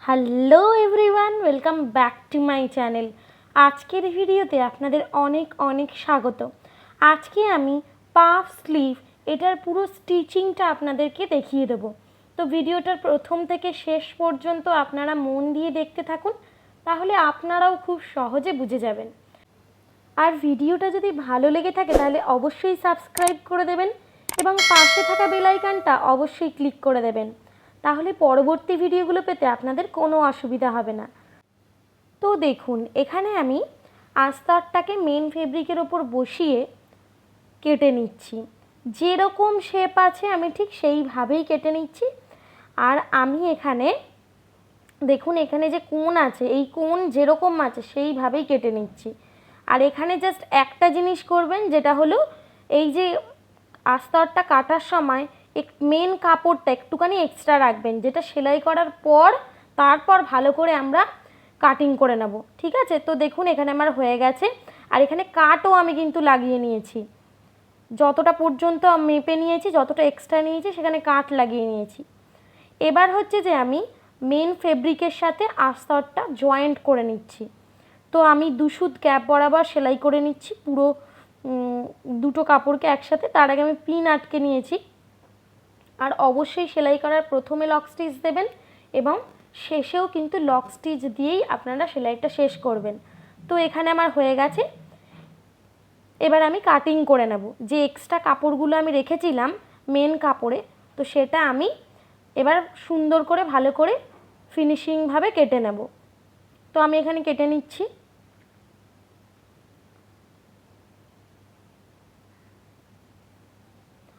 Hello everyone, welcome back to my channel. আজকের ভিডিওতে আপনাদের অনেক অনেক স্বাগত। আজকে আমি পাফ স্লিভ এটার পুরো স্টিচিংটা আপনাদেরকে দেখিয়ে দেবো। তো ভিডিওটার প্রথম থেকে শেষ পর্যন্ত আপনারা মন দিয়ে দেখতে থাকুন, তাহলে আপনারাও খুব সহজে বুঝে যাবেন। আর ভিডিওটা যদি ভালো লেগে থাকে তাহলে অবশ্যই সাবস্ক্রাইব করে দেবেন এবং পাশে থাকা বেল আইকনটা অবশ্যই ক্লিক করে দেবেন, তাহলে পরবর্তী ভিডিওগুলো পেতে আপনাদের কোনো অসুবিধা হবে না। তো দেখুন, এখানে আমি আস্তরটাকে মেন ফেব্রিকের ওপর বসিয়ে কেটে নিচ্ছি। যেরকম শেপ আছে আমি ঠিক সেইভাবেই কেটে নিচ্ছি। আর আমি এখানে দেখুন, এখানে যে কোণ আছে, এই কোণ যেরকম আছে সেইভাবেই কেটে নিচ্ছি। আর এখানে জাস্ট একটা জিনিস করবেন, যেটা হলো এই যে আস্তরটা কাটার সময় মেন কাপড়টা একটুখানি এক্সট্রা রাখবেন, যেটা সেলাই করার পর তারপর ভালো করে আমরা কাটিং করে নেব, ঠিক আছে? তো দেখুন, এখানে আমার হয়ে গেছে। আর এখানে কাটও আমি কিন্তু লাগিয়ে নিয়েছি, যতটা পর্যন্ত মেপে নিয়েছি, যতটা এক্সট্রা নিয়েছি সেখানে কাট লাগিয়ে নিয়েছি। এবার হচ্ছে যে আমি মেন ফেব্রিকের সাথে আস্তরটা জয়েন্ট করে নিচ্ছি। তো আমি 2 সুত গ্যাপ বরাবর সেলাই করে নিচ্ছি পুরো দুটো কাপড়কে একসাথে। তার আগে আমি পিন আটকে নিয়েছি। আর অবশ্যই সেলাই করার প্রথমে লক স্টিচ দেবেন এবং শেষেও কিন্তু লক স্টিচ দিয়েই আপনারা সেলাইটা শেষ করবেন। তো এখানে আমার হয়ে গেছে। এবার আমি কাটিং করে নেব। যে এক্সট্রা কাপড়গুলো আমি রেখেছিলাম মেন কাপড়ে, তো সেটা আমি এবার সুন্দর করে ভালো করে ফিনিশিংভাবে কেটে নেব। তো আমি এখানে কেটে নিচ্ছি।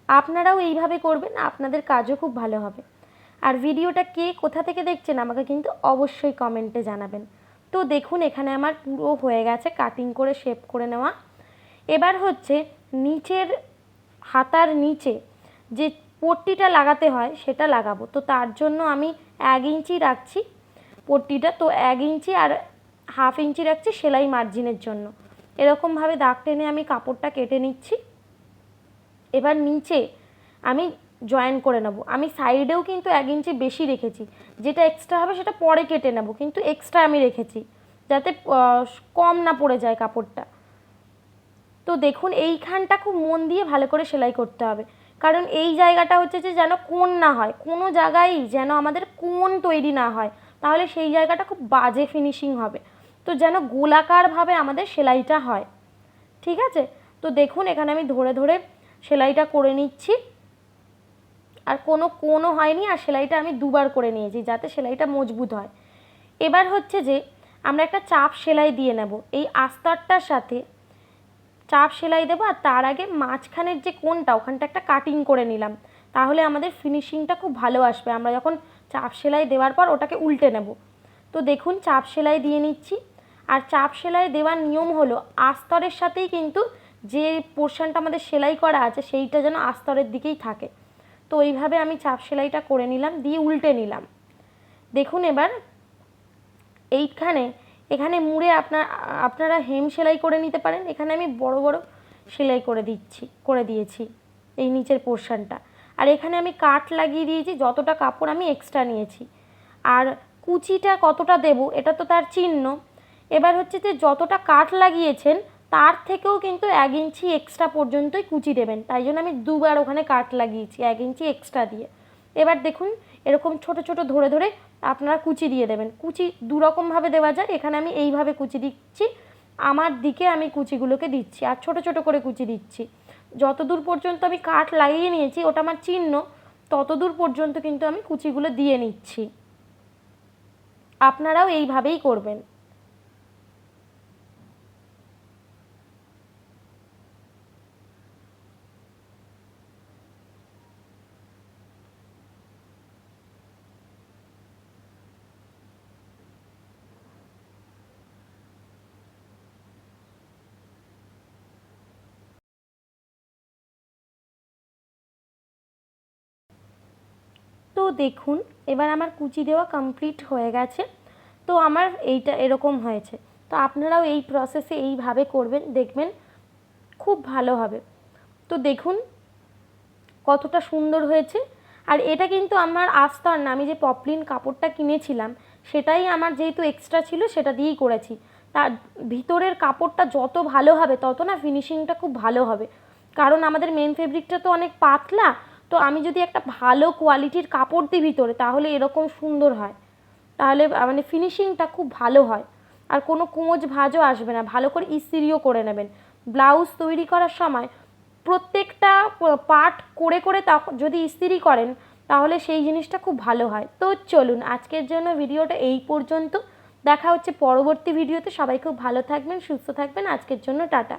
আপনারাও এইভাবে করবেন, আপনাদের কাজও খুব ভালো হবে। আর ভিডিওটা কে কোথা থেকে দেখছেন আমাকে কিন্তু অবশ্যই কমেন্টে জানাবেন। তো দেখুন, এখানে আমার পুরো হয়ে গেছে কাটিং করে শেপ করে নেওয়া। এবার হচ্ছে নিচের হাতার নিচে যে পট্টিটা লাগাতে হয় সেটা লাগাবো। তো তার জন্য আমি 1 ইঞ্চি রাখছি পট্টিটা। তো 1 ইঞ্চি আর 1/2 ইঞ্চি রাখছি সেলাই মার্জিনের জন্য। এরকমভাবে দাগ টেনে আমি কাপড়টা কেটে নিচ্ছি। এবার নিচে আমি জয়েন করে নেব। আমি সাইডেও কিন্তু 1 ইঞ্চি বেশি রেখেছি, যেটা এক্সট্রা হবে সেটা পরে কেটে নেব, কিন্তু এক্সট্রা আমি রেখেছি যাতে কম না পড়ে যায় কাপড়টা। তো দেখুন, এইখানটা খুব মন দিয়ে ভালো করে সেলাই করতে হবে, কারণ এই জায়গাটা হচ্ছে যে যেন কোণ না হয়, কোনো জায়গায় যেন আমাদের কোণ তৈরি না হয়, তাহলে সেই জায়গাটা খুব বাজে ফিনিশিং হবে। তো যেন গোলাকারভাবে আমাদের সেলাইটা হয়, ঠিক আছে? তো দেখুন, এখানে আমি ধরে ধরে সেলাইটা করে নিচ্ছি। আর কোনো কোণও হয়নি, আর সেলাইটা আমি 2বার করে নিয়েছি যাতে সেলাইটা মজবুত হয়। এবার হচ্ছে যে আমরা একটা চাপ সেলাই দিয়ে নেব। এই আস্তরটার সাথে চাপ সেলাই দেবো, আর তার আগে মাঝখানের যে কোণটা ওখানটা একটা কাটিং করে নিলাম, তাহলে আমাদের ফিনিশিংটা খুব ভালো আসবে আমরা যখন চাপ সেলাই দেওয়ার পর ওটাকে উল্টে নেব। তো দেখুন, চাপ সেলাই দিয়ে নিচ্ছি। আর চাপ সেলাই দেওয়ার নিয়ম হলো আস্তরের সাথেই কিন্তু যে পোর্শনটা আমাদের সেলাই করা আছে সেইটা যেন আস্তরের দিকেই থাকে। তো এইভাবে আমি চাপ সেলাইটা করে নিলাম, দিয়ে উল্টে নিলাম। দেখুন, এবার এখানে মুড়ে আপনারা হেম সেলাই করে নিতে পারেন। এখানে আমি বড় বড় সেলাই করে দিয়েছি এই নিচের পোর্শনটা। আর এখানে আমি কাট লাগিয়ে দিয়েছি, যতটা কাপড় আমি এক্সট্রা নিয়েছি। আর কুচিটা কতটা দেব এটা তো তার চিহ্ন। এবার হচ্ছে যে যতটা কাট লাগিয়েছেন তার থেকেও কিন্তু 1 ইঞ্চি এক্সট্রা পর্যন্তই কুচি দেবেন, তাই জন্য আমি 2বার ওখানে কাট লাগিয়েছি 1 ইঞ্চি এক্সট্রা দিয়ে। এবার দেখুন, এরকম ছোট ছোট ধরে ধরে আপনারা কুচি দিয়ে দেবেন। কুচি 2 রকমভাবে দেওয়া যায়, এখানে আমি এইভাবে কুচি দিচ্ছি, আমার দিকে আমি কুচিগুলোকে দিচ্ছি আর ছোট ছোট করে কুচি দিচ্ছি। যতদূর পর্যন্ত আমি কাট লাগিয়ে নিয়েছি ওটা আমার চিহ্ন, ততদূর পর্যন্ত কিন্তু আমি কুচিগুলো দিয়ে নিচ্ছি। আপনারাও এইভাবেই করবেন। তো দেখুন, এবার আমার কুচি দেওয়া কমপ্লিট হয়ে গেছে। তো আমার এইটা এরকম হয়েছে। তো আপনারাও এই প্রসেসে এইভাবে করবেন, দেখবেন খুব ভালো হবে। তো দেখুন কতটা সুন্দর হয়েছে। আর এটা কিন্তু আমার আস্তর না, আমি যে পপলিন কাপড়টা কিনেছিলাম সেটাই আমার যেহেতু এক্সট্রা ছিল সেটা দিয়েই করেছি। তার ভিতরের কাপড়টা যত ভালো হবে তত না ফিনিশিংটা খুব ভালো হবে, কারণ আমাদের মেন ফেব্রিকটা তো অনেক পাতলা, তো আমি যদি একটা ভালো কোয়ালিটির কাপড় দিই ভিতরে তাহলে এরকম সুন্দর হয়, তাহলে মানে ফিনিশিংটা খুব ভালো হয় আর কোনো কোঁচ ভাঁজও আসবে না। ভালো করে ইস্ত্রিও করে নেবেন। ব্লাউজ তৈরি করার সময় প্রত্যেকটা পার্ট করে করে যদি ইস্ত্রি করেন তাহলে সেই জিনিসটা খুব ভালো হয়। তো চলুন আজকের জন্য ভিডিওটা এই পর্যন্ত, দেখা হচ্ছে পরবর্তী ভিডিওতে। সবাই খুব ভালো থাকবেন, সুস্থ থাকবেন। আজকের জন্য টাটা।